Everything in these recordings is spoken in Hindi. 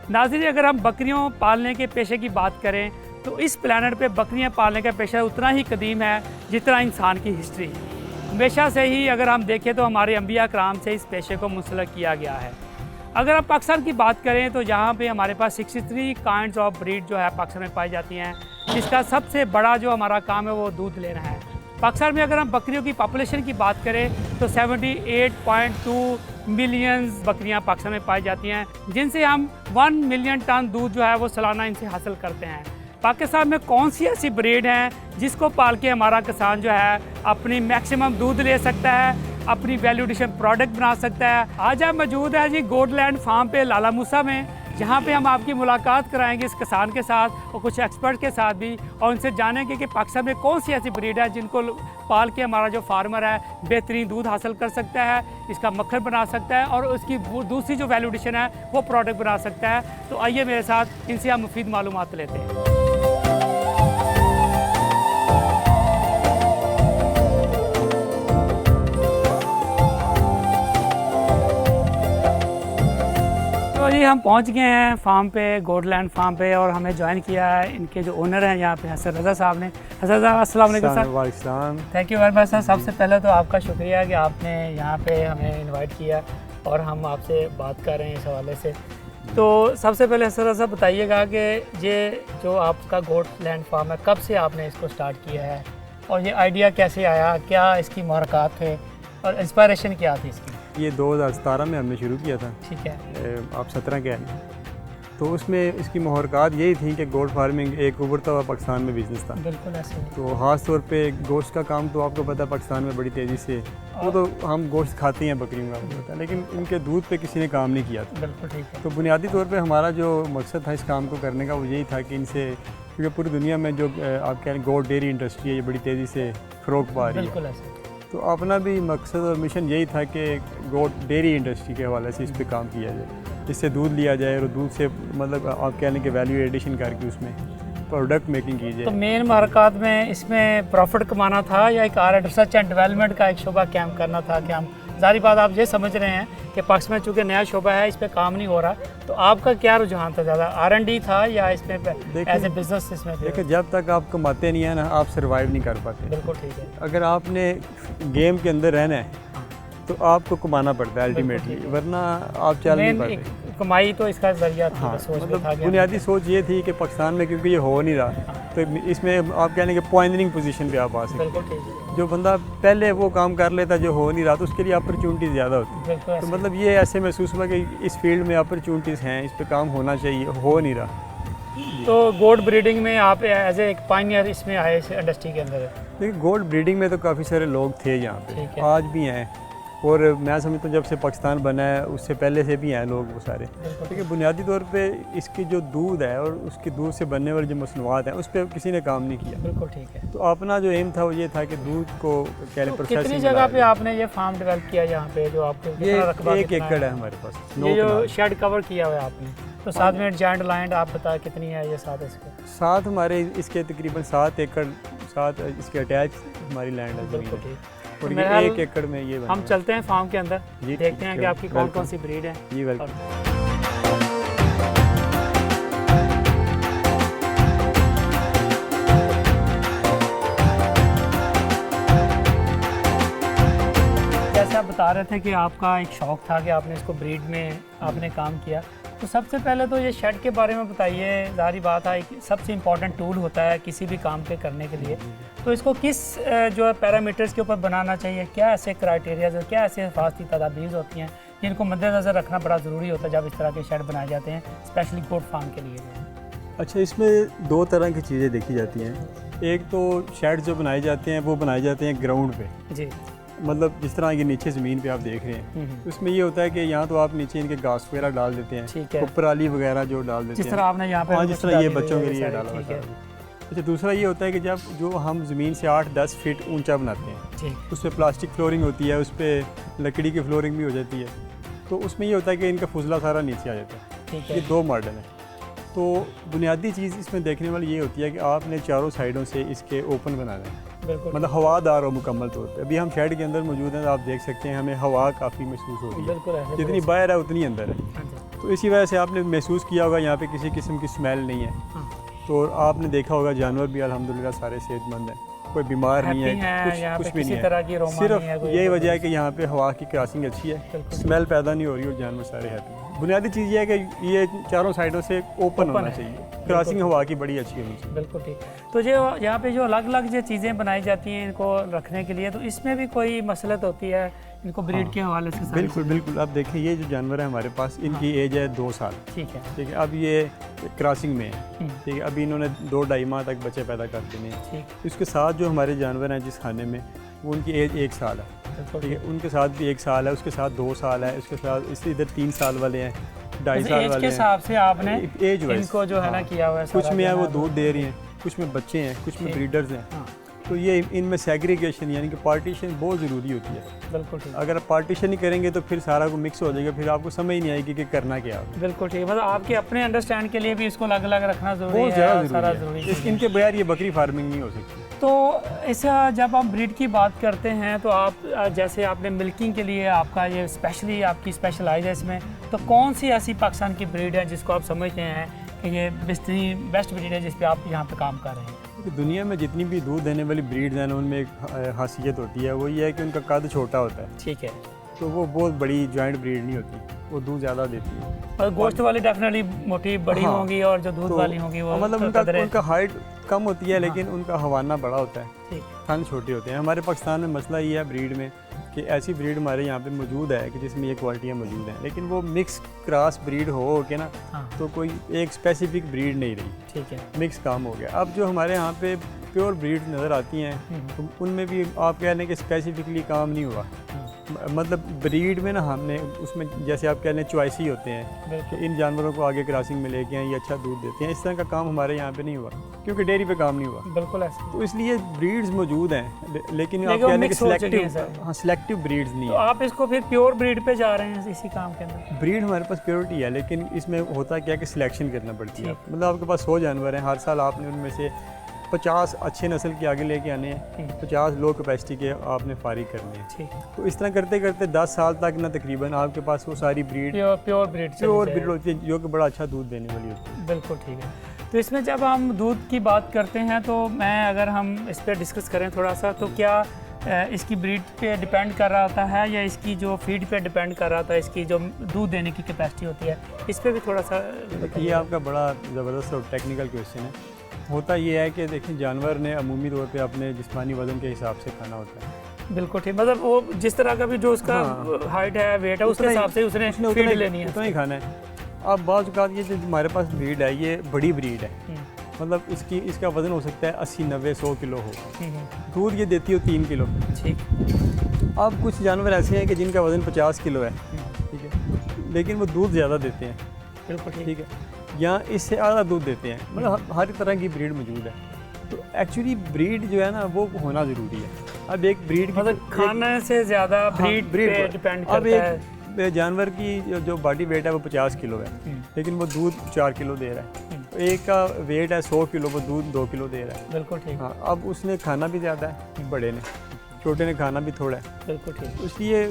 नाज़रीन, अगर हम बकरियों पालने के पेशे की बात करें तो इस प्लानट पे बकरियां पालने का पेशा उतना ही कदीम है जितना इंसान की हिस्ट्री है। हमेशा से ही अगर हम देखें तो हमारे अंबिया कराम से इस पेशे को मुंसलिक किया गया है। अगर हम पाकिस्तान की बात करें तो यहाँ पे हमारे पास 63 काइंड्स ऑफ ब्रीड जो है पाकिस्तान में पाई जाती हैं, जिसका सबसे बड़ा जो हमारा काम है वो दूध लेना है। पाकिस्तान में अगर हम बकरियों की पॉपुलेशन की बात करें तो 78.2 मिलियन बकरियां पाकिस्तान में पाई जाती हैं, जिनसे हम 1 मिलियन टन दूध जो है वो सालाना इनसे हासिल करते हैं। पाकिस्तान में कौन सी ऐसी ब्रीड हैं जिसको पाल के हमारा किसान जो है अपनी मैक्सिमम दूध ले सकता है, अपनी वैल्यू एडिशन प्रोडक्ट बना सकता है। आज हम मौजूद है जी गोडलैंड फार्म पे लाला मूसा में, जहाँ पे हम आपकी मुलाकात कराएंगे इस किसान के साथ और कुछ एक्सपर्ट के साथ भी, और उनसे जानेंगे कि पाकिस्तान में कौन सी ऐसी ब्रीड है जिनको पाल के हमारा जो फार्मर है बेहतरीन दूध हासिल कर सकता है, इसका मक्खन बना सकता है और उसकी दूसरी जो वैल्यू एडिशन है वो प्रोडक्ट बना सकता है। तो आइए मेरे साथ इनसे हम मुफीद मालूमात लेते हैं। तो जी हम पहुंच गए हैं फार्म पे, गोडलैंड फार्म पे, और हमें ज्वाइन किया है इनके जो ओनर हैं यहाँ पे हसन रज़ा साहब ने। हसन साहब अस्सलाम वालेकुम sir. Thank you very much sir. सबसे पहले तो आपका शुक्रिया कि आपने यहाँ पे हमें इनवाइट किया और हम आपसे बात कर रहे हैं इस हवाले से। तो सबसे पहले हसन रज़ा बताइएगा कि ये जो आपका गोडलैंड फार्म है कब से आपने इसको स्टार्ट किया है और ये आइडिया कैसे आया, क्या इसकी मुहरक़ात थे और इंस्पायरेशन क्या थी इसकी? ये 2017 में हमने शुरू किया था। ठीक है। आप 17 के हैं, तो उसमें इसकी मुहरक़ात यही थी कि गोट फार्मिंग एक उभरता हुआ पाकिस्तान में बिज़नेस था। बिल्कुल ऐसे। तो ख़ास तौर पे गोश्त का काम तो आपको पता है पाकिस्तान में बड़ी तेज़ी से, वो तो हम गोश्त खाते हैं बकरियों का होता है, लेकिन इनके दूध पे किसी ने काम नहीं किया था। बिल्कुल ठीक है। तो बुनियादी तौर पे हमारा जो मकसद था इस काम को करने का वो यही था कि इनसे, क्योंकि पूरी दुनिया में जो आप कह रहे हैं गोट डेयरी इंडस्ट्री है ये बड़ी तेज़ी से फ़रोग़ पा रही है। बिल्कुल ऐसे। तो अपना भी मकसद और मिशन यही था कि गोट डेयरी इंडस्ट्री के हवाले से इस पे काम किया जाए, इससे दूध लिया जाए और दूध से मतलब आप कह लें कि वैल्यू एडिशन करके उसमें प्रोडक्ट मेकिंग की जाए। तो मेन मुहरक़ात में इसमें प्रॉफिट कमाना था या एक रिसर्च एंड डेवलपमेंट का एक शोबा कायम करना था कि हम, ज़ाहिर बात आप ये समझ रहे हैं कि पाकिस्तान में चूँकि नया शोबा है इस पर काम नहीं हो रहा, तो आपका क्या रुझान था, ज़्यादा R&D था या इसमें एज ए बिजनेस इसमें? देखिए, जब तक आप कमाते नहीं हैं ना आप सर्वाइव नहीं कर पाते। बिल्कुल ठीक है। अगर आपने गेम के अंदर रहना है तो आपको कमाना पड़ता है अल्टीमेटली, वरना आप चल नहीं पाते। कमाई तो इसका जरिया था। हाँ, मतलब बुनियादी सोच ये थी कि पाकिस्तान में क्योंकि ये हो नहीं रहा तो इसमें आप कहने के पॉइंटरिंग पोजीशन पे आप आ सकते। बिल्कुल ठीक है। जो बंदा पहले वो काम कर लेता जो हो नहीं रहा तो उसके लिए अपॉर्चुनिटी ज़्यादा होती है। तो मतलब ये ऐसे महसूस हुआ कि इस फील्ड में अपॉर्चुनिटीज़ हैं, इस पे काम होना चाहिए, हो नहीं रहा। तो गोट ब्रीडिंग में आप एज ए एक पायनियर इसमें आए इस इंडस्ट्री के अंदर? देखिए, गोट ब्रीडिंग में तो काफ़ी सारे लोग थे यहाँ पे, आज भी हैं, और मैं समझता हूँ जब से पाकिस्तान बना है उससे पहले से भी हैं लोग वो सारे। क्योंकि बुनियादी तौर पे इसकी जो दूध है और उसकी दूध से बनने वाली जो मसनूआत हैं उस पर किसी ने काम नहीं किया। बिल्कुल ठीक है। तो अपना जो एम था वो ये था कि दूध को तो कितनी जगह पे आपने ये फार्म डेवलप किया यहाँ पे, जो आपके ये 1 एकड़ है हमारे पास, ये जो शेड कवर किया हुआ है आपने, तो साथ में जॉइंट लैंड आप बताएं कितनी है ये साथ इसके? साथ हमारे इसके तकरीबन 7 एकड़, साथ इसके अटैच हमारी लैंड है ज़मीन, और ये 1 एकड़ में ये हम चलते हैं फार्म के अंदर, देखते हैं कि आपकी कौन कौन सी ब्रीड है। जी वेलकम। जैसे आप बता रहे थे कि आपका एक शौक़ था कि आपने इसको ब्रीड में आपने काम किया, तो सबसे पहले तो ये शेड के बारे में बताइए। ज़ाहिर बात है सबसे इम्पॉर्टेंट टूल होता है किसी भी काम पे करने के लिए, तो इसको किस जो है पैरामीटर्स के ऊपर बनाना चाहिए, क्या ऐसे क्राइटेरियाज, क्या ऐसे हिफाजती तदाबीर होती हैं जिनको मद्देनज़र रखना बड़ा ज़रूरी होता है जब इस तरह के शेड बनाए जाते हैं, स्पेशली गोट फार्म के लिए? अच्छा, इसमें 2 तरह की चीज़ें देखी जाती हैं। एक तो शेड जो बनाए जाते हैं वो बनाए जाते हैं ग्राउंड पे जी, मतलब जिस तरह ये नीचे ज़मीन पे आप देख रहे हैं, उसमें ये होता है कि यहाँ तो आप नीचे इनके घास वगैरह डाल देते हैं, पराली वगैरह जो डाल देते हैं, जिस तरह आपने यहाँ पे, जिस तरह ये बच्चों के लिए डाला हुआ है। अच्छा, दूसरा ये होता है कि जब जो हम ज़मीन से 8-10 फीट ऊंचा बनाते हैं उस पर प्लास्टिक फ्लोरिंग होती है, उस पर लकड़ी की फ्लोरिंग भी हो जाती है, तो उसमें ये होता है कि इनका फुजला सारा नीचे आ जाता है। ये 2 मॉडल हैं। तो बुनियादी चीज़ इसमें देखने वाली ये होती है कि आपने चारों साइडों से इसके ओपन बनाना है, मतलब हवादार हो मुकम्मल तौर पे। अभी हम शेड के अंदर मौजूद हैं, आप देख सकते हैं हमें हवा काफ़ी महसूस हो रही है, जितनी बाहर है उतनी अंदर है। तो इसी वजह से आपने महसूस किया होगा यहाँ पे किसी किस्म की स्मेल नहीं है। हाँ। तो आपने देखा होगा जानवर भी अल्हम्दुलिल्लाह सारे सेहतमंद हैं, कोई बीमार नहीं है, कुछ भी नहीं है। सिर्फ यही वजह है कि यहाँ पे हवा की क्रॉसिंग अच्छी है, स्मेल पैदा नहीं हो रही और जानवर सारे हैप्पी हैं। बुनियादी चीज़ ये है कि ये चारों साइडों से ओपन होना चाहिए, क्रॉसिंग हवा की बड़ी अच्छी होनी चाहिए। बिल्कुल ठीक। तो जो यहाँ पे जो अलग अलग जो चीज़ें बनाई जाती हैं इनको रखने के लिए, तो इसमें भी कोई मसलत होती है इनको ब्रीड के हवाले से? बिल्कुल बिल्कुल। अब देखिए ये जो जानवर है हमारे पास, इनकी एज है 2 साल। ठीक है। ठीक है। अब ये क्रॉसिंग में है। ठीक है। अभी इन्होंने 2-2.5 माह तक बच्चे पैदा कर देने हैं। इसके साथ जो हमारे जानवर हैं जिस खाने में, वो उनकी एज 1 साल है। ठीक है। उनके साथ भी 1 साल है, उसके साथ 2 साल है, उसके साथ इससे इधर 3 साल वाले हैं, 2.5 साल वाले हैं। के हिसाब से आपने एज इनको जो है ना किया हुआ है। कुछ में है वो दूध दे रही हैं, कुछ में बच्चे हैं, कुछ में ब्रीडर्स हैं। तो ये इनमें सेग्रीगेशन यानी कि पार्टीशन बहुत ज़रूरी होती है। बिल्कुल ठीक। अगर आप पार्टीशन नहीं करेंगे तो फिर सारा को मिक्स हो जाएगा, फिर आपको समझ ही नहीं आएगी कि करना क्या है। बिल्कुल ठीक। मतलब आपके अपने अंडरस्टैंड के लिए भी इसको अलग अलग रखना जरूरी है, बहुत ज़्यादा सारा ज़रूरी है। इनके बगैर ये बकरी फार्मिंग नहीं हो सकती। तो ऐसा जब आप ब्रीड की बात करते हैं तो आप जैसे आपने मिल्किंग के लिए आपका ये स्पेशली आपकी स्पेशलाइज है इसमें, तो कौन सी ऐसी पाकिस्तान की ब्रीड है जिसको आप समझते हैं कि ये बेस्ट ब्रीड है जिस पे आप यहाँ पे काम कर रहे हैं? दुनिया में जितनी भी दूध देने वाली ब्रीड्स हैं उनमें एक खासियत होती है, वो ये है कि उनका कद छोटा होता है। ठीक है। तो वो बहुत बड़ी जॉइंट ब्रीड नहीं होती, वो दूध ज़्यादा देती है। और गोश्त वाली डेफिनेटली मोटी बड़ी होंगी और जो दूध वाली होंगी वो मतलब उनका हाइट कम होती है लेकिन उनका हवाना बड़ा होता है, थन छोटे होते हैं। हमारे पाकिस्तान में मसला ये है ब्रीड में कि ऐसी ब्रीड हमारे यहाँ पे मौजूद है कि जिसमें ये क्वालिटियाँ मौजूद हैं, लेकिन वो मिक्स क्रॉस ब्रीड हो के ना, तो कोई एक स्पेसिफिक ब्रीड नहीं रही। ठीक है। मिक्स काम हो गया। अब जो हमारे यहाँ पे प्योर ब्रीड नज़र आती हैं तो उनमें भी आप कह लें कि स्पेसिफिकली काम नहीं हुआ। मतलब ब्रीड में ना हमने उसमें जैसे आप कह लें चॉइस ही होते हैं कि इन जानवरों को आगे क्रॉसिंग में लेके आए, ये अच्छा दूध देते हैं, इस तरह का काम हमारे यहाँ पे नहीं हुआ क्योंकि डेयरी पे काम नहीं हुआ। बिल्कुल ऐसा। तो इसलिए ब्रीड्स मौजूद हैं लेकिन आप कह लें कि सिलेक्टिव ब्रीड्स नहीं है। तो आप इसको फिर प्योर ब्रीड पे जा रहे हैं इसी काम के अंदर? ब्रीड हमारे पास प्योरिटी है लेकिन इसमें होता क्या है कि सिलेक्शन करना पड़ती है। मतलब आपके पास 100 जानवर हैं, हर साल आपने उनमें से 50 अच्छे नस्ल के आगे लेके आने हैं, 50 लो कैपेसिटी के आपने फारिग करने हैं। तो इस तरह करते करते 10 साल तक ना तकरीबन आपके पास वो सारी ब्रीड प्योर ब्रीड होती है जो कि बड़ा अच्छा दूध देने वाली होती है। बिल्कुल ठीक है। तो इसमें जब हम दूध की बात करते हैं तो अगर हम इस पर डिस्कस करें थोड़ा सा, तो क्या इसकी ब्रीड पे डिपेंड कर रहा होता है या इसकी जो फीड पे डिपेंड कर रहा होता है, इसकी जो दूध देने की कैपेसिटी होती है, इस पर भी थोड़ा सा? ये आपका बड़ा ज़बरदस्त और टेक्निकल क्वेश्चन है। होता ये है कि देखिए जानवर ने अमूमी तौर पे अपने जिस्मानी वज़न के हिसाब से खाना होता है। बिल्कुल ठीक। मतलब वो जिस तरह का भी जो उसका हाइट है, वेट है, उसके हिसाब से उसने फीड लेनी है, उतना ही खाना है। अब बाज़ औक़ात ये जो हमारे पास ब्रीड है ये बड़ी ब्रीड है, मतलब इसका वज़न हो सकता है 80-90-100 किलो हो, दूध ये देती हो 3 किलो। ठीक। अब कुछ जानवर ऐसे हैं कि जिनका वज़न 50 किलो है, ठीक है, लेकिन वो दूध ज़्यादा देते हैं। बिल्कुल ठीक है। या इससे ज़्यादा दूध देते हैं। मतलब हर तरह की ब्रीड मौजूद है। तो एक्चुअली ब्रीड जो है ना वो होना ज़रूरी है। अब एक ब्रीड मतलब खाने से ज़्यादा ब्रीड पे डिपेंड करता है। अब एक जानवर की जो बॉडी वेट है वो 50 किलो है लेकिन वो दूध 4 किलो दे रहा है। तो एक का वेट है 100 किलो, वो दूध 2 किलो दे रहा है। बिल्कुल ठीक। हाँ, अब उसने खाना भी ज़्यादा है, बड़े ने, छोटे ने खाना भी थोड़ा है। बिल्कुल ठीक। इसलिए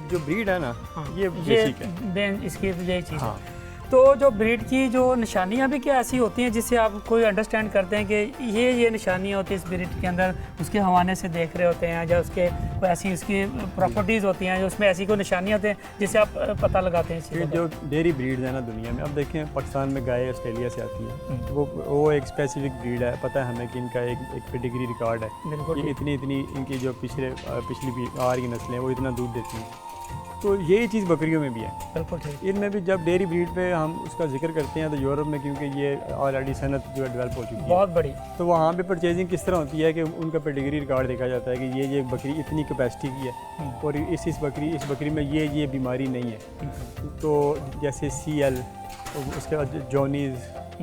जो ब्रीड है ना ये बेसिक है, इसकी यही चीज़ है। तो जो ब्रीड की जो निशानियां भी क्या ऐसी होती हैं जिससे आप कोई अंडरस्टैंड करते हैं कि ये निशानियां होती हैं इस ब्रीड के अंदर, उसके हवाने से देख रहे होते हैं या उसके ऐसी उसकी प्रॉपर्टीज़ होती हैं जो उसमें ऐसी कोई निशानियां होती हैं जिससे आप पता लगाते हैं? ये जो डेयरी ब्रीड्स है ना दुनिया में, अब देखें पाकिस्तान में गाय ऑस्ट्रेलिया से आती है, वो एक स्पेसिफिक ब्रीड है। पता है हमें कि इनका एक पेडिग्री रिकॉर्ड है कि इतनी इनकी जो पिछली आ रही नस्लें वो इतना दूध देती हैं। तो यही चीज़ बकरियों में भी है। बिल्कुल ठीक। इनमें भी जब डेयरी ब्रीड पे हम उसका जिक्र करते हैं तो यूरोप में क्योंकि ये ऑलरेडी सनत जो है डेवलप हो चुकी है बहुत बड़ी, तो वहाँ पे परचेजिंग किस तरह होती है कि उनका पेडिग्री रिकॉर्ड देखा जाता है कि ये बकरी इतनी कैपेसिटी की है और इस बकरी में ये बीमारी नहीं है। तो जैसे CL, उसके बाद जॉनीज़,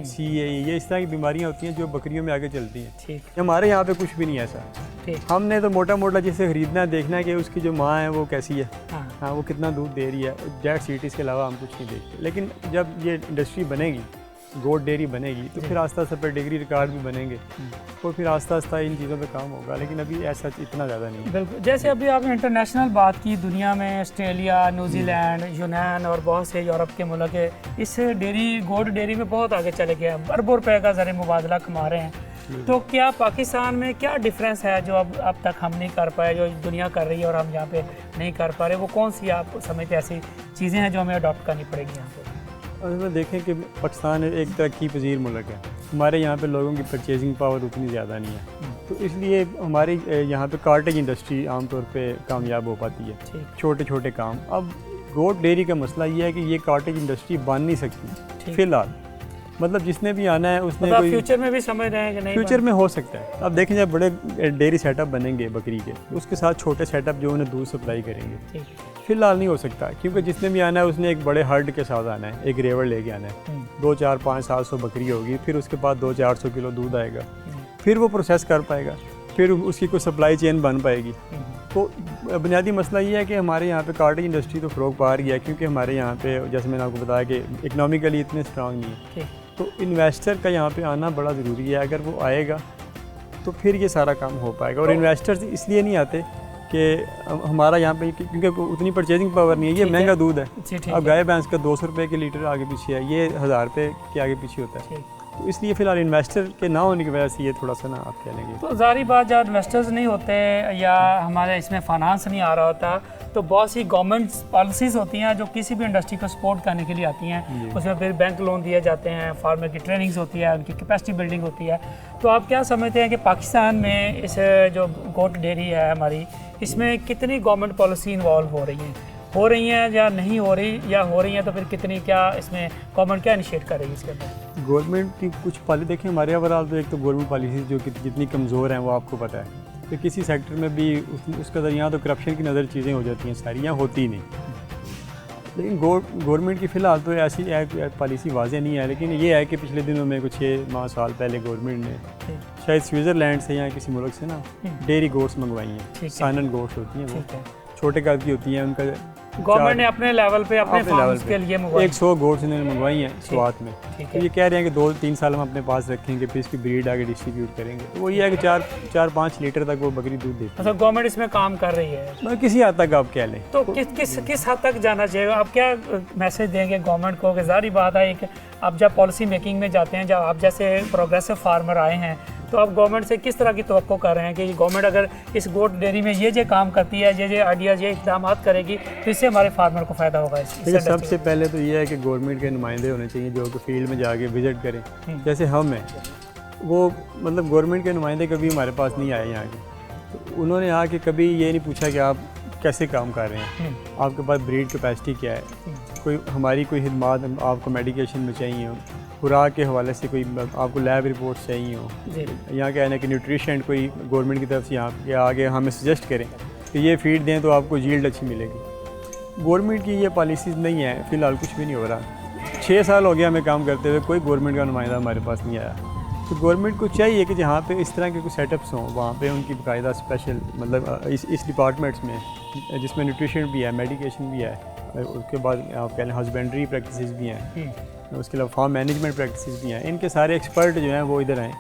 CA, ये इस तरह की बीमारियाँ होती हैं जो बकरियों में आगे चलती हैं। ठीक। हमारे यहाँ पे कुछ भी नहीं है ऐसा। ठीक। हमने तो मोटा जिसे ख़रीदना है, देखना है कि उसकी जो माँ है वो कैसी है, हाँ वो कितना दूध दे रही है, डेट सीट, इसके अलावा हम कुछ नहीं देखते। लेकिन जब ये इंडस्ट्री बनेगी गोट डेयरी बनेगी तो फिर आस्ता आस्ता पेडिग्री रिकॉर्ड भी बनेंगे और फिर आस्ता आस्ता इन चीज़ों पे काम होगा, लेकिन अभी ऐसा इतना ज़्यादा नहीं है। बिल्कुल, जैसे अभी आपने इंटरनेशनल बात की, दुनिया में ऑस्ट्रेलिया, न्यूजीलैंड, यूनान और बहुत से यूरोप के मुल्क है इस डेयरी गोट डेयरी में बहुत आगे चले गए हैं, अरबों रुपए का ज़र मुबादला कमा रहे हैं। तो क्या पाकिस्तान में क्या डिफरेंस है जो अब तक हम नहीं कर पाए, जो दुनिया कर रही है और हम यहाँ पे नहीं कर पा रहे, वो कौन सी आप समझते ऐसी चीज़ें हैं जो हमें अडॉप्ट करनी पड़ेगी यहाँ पे? अगर देखें कि पाकिस्तान एक तरक्की पजीर मुल्क है, हमारे यहाँ पे लोगों की परचेजिंग पावर उतनी ज़्यादा नहीं है, तो इसलिए हमारी यहाँ पे कार्टेज इंडस्ट्री आमतौर पे कामयाब हो पाती है, छोटे छोटे काम। अब गोट डेयरी का मसला ये है कि ये कार्टेज इंडस्ट्री बन नहीं सकती फ़िलहाल, मतलब जिसने भी आना है उसने कोई फ्यूचर में भी समझ रहे हैं कि नहीं, फ्यूचर में हो सकता है। अब देखें जब बड़े डेयरी सेटअप बनेंगे बकरी के, उसके साथ छोटे सेटअप जो उन्हें दूध सप्लाई करेंगे, फिलहाल नहीं हो सकता, क्योंकि जिसने भी आना है उसने एक बड़े हर्ड के साथ आना है, एक रेवड़ लेके आना है, 2, 4, 5, 700 बकरी होगी, फिर उसके बाद 200-400 किलो दूध आएगा, फिर वो प्रोसेस कर पाएगा, फिर उसकी कोई सप्लाई चेन बन पाएगी। तो बुनियादी मसला ये है कि हमारे यहाँ पे कार्टेज इंडस्ट्री तो फ़रोग पा रही है, क्योंकि हमारे यहाँ पे जैसे मैंने आपको बताया कि इकनॉमिकली इतने स्ट्रांग नहीं है, तो इन्वेस्टर का यहाँ पे आना बड़ा ज़रूरी है। अगर वो आएगा तो फिर ये सारा काम हो पाएगा। और इन्वेस्टर्स इसलिए नहीं आते कि हमारा यहाँ पे क्योंकि उतनी परचेजिंग पावर नहीं है, ये महंगा दूध है। अब गाय भैंस का 200 रुपये के लीटर आगे पीछे है, ये 1000 रुपये के आगे पीछे होता है, तो इसलिए फ़िलहाल इन्वेस्टर के ना होने की वजह से ये थोड़ा सा ना आप कह लेंगे। तो ज़ाहिर बात जब इन्वेस्टर्स नहीं होते या हमारे इसमें फाइनेंस नहीं आ रहा होता, तो बहुत सी गवर्नमेंट पॉलिसीज़ होती हैं जो किसी भी इंडस्ट्री को सपोर्ट करने के लिए आती हैं, उसमें फिर बैंक लोन दिए जाते हैं, फार्मर की ट्रेनिंग्स होती है, उनकी कैपेसिटी बिल्डिंग होती है। तो आप क्या समझते हैं कि पाकिस्तान में इस जो गोट डेयरी है हमारी, इसमें कितनी गवर्नमेंट पॉलिसी इन्वॉल्व हो रही हैं या नहीं हो रही, या हो रही हैं तो फिर कितनी, क्या इसमें गवर्नमेंट क्या इनिशिएट कर रही है इसके अंदर? गवर्नमेंट की कुछ पॉलिसी देखें हमारे ओवरऑल तो एक तो गवर्नमेंट पॉलिसी जो कि जितनी कमज़ोर हैं वो आपको पता है, तो किसी सेक्टर में भी उसका यहाँ तो करप्शन की नज़र चीज़ें हो जाती हैं, सारी यहाँ होती ही नहीं। लेकिन गवर्नमेंट की फ़िलहाल तो ऐसी पॉलिसी वाज़ेह नहीं है, लेकिन ये है कि पिछले दिनों में कुछ 6 साल पहले गवर्नमेंट ने शायद स्विट्ज़रलैंड से या किसी मुल्क से ना डेयरी गोट्स मंगवाई हैं, सानन गोट्स होती हैं, वो छोटे कद की होती हैं, उनका गवर्नमेंट ने अपने लेवल पे अपने फार्म्स के लिए 100 गोट्स इन्होंने मंगवाई हैं शुरुआत में। तो ये कह रहे हैं कि 2-3 साल हम अपने पास रखेंगे, फिर इसकी ब्रीड आगे डिस्ट्रीब्यूट करेंगे। तो वो ये है कि 4-5 लीटर तक वो बकरी दूध देती है। मतलब गवर्नमेंट इसमें काम कर रही है, मतलब किसी हद तक आप कह लें। तो किस हद तक जाना चाहिए? आप क्या मैसेज देंगे गवर्नमेंट को? कि ज़ाहिर बात है एक आप जब पॉलिसी मेकिंग में जाते हैं, जब आप जैसे प्रोग्रेसिव फार्मर आए हैं, तो आप गवर्नमेंट से किस तरह की तवक्को कर रहे हैं कि गवर्नमेंट अगर इस गोट डेयरी में ये काम करती है, ये आइडियाज़, ये इक़दाम करेगी, तो इससे हमारे फार्मर को फ़ायदा होगा? देखिए सबसे पहले तो ये है कि गवर्नमेंट के नुमाइंदे होने चाहिए जो कि फील्ड में जाके विज़िट करें, जैसे हम हैं, वो मतलब गवर्नमेंट के नुमाइंदे कभी हमारे पास नहीं आए यहाँ के, तो उन्होंने आके कभी ये नहीं पूछा कि आप कैसे काम कर रहे हैं, आपके पास ब्रीड कैपेसिटी क्या है, कोई हमारी कोई खिदमात आपको मेडिकेशन में चाहिए हो, खुराक के हवाले से कोई आपको लैब रिपोर्ट चाहिए हो, यहाँ क्या है ना कि न्यूट्रिशन कोई गवर्नमेंट की तरफ से यहाँ के आगे हमें सजेस्ट करें कि ये फीड दें तो आपको यील्ड अच्छी मिलेगी। गवर्नमेंट की ये पॉलिसीज़ नहीं है, फ़िलहाल कुछ भी नहीं हो रहा। 6 साल हो गया हमें काम करते हुए, कोई गवर्नमेंट का नुमाइंदा हमारे पास नहीं आया। तो गवर्नमेंट को चाहिए कि जहाँ पे इस तरह के कुछ सेटअप्स हों, वहाँ पे उनकी बाकायदा स्पेशल मतलब इस डिपार्टमेंट्स में जिसमें न्यूट्रिशन भी है, मेडिकेशन भी है, उसके बाद आप कह लें हस्बेंड्री प्रैक्टिसेस भी हैं, उसके अलावा फार्म मैनेजमेंट प्रैक्टिसेस भी हैं, इनके सारे एक्सपर्ट जो हैं वो इधर आएँ,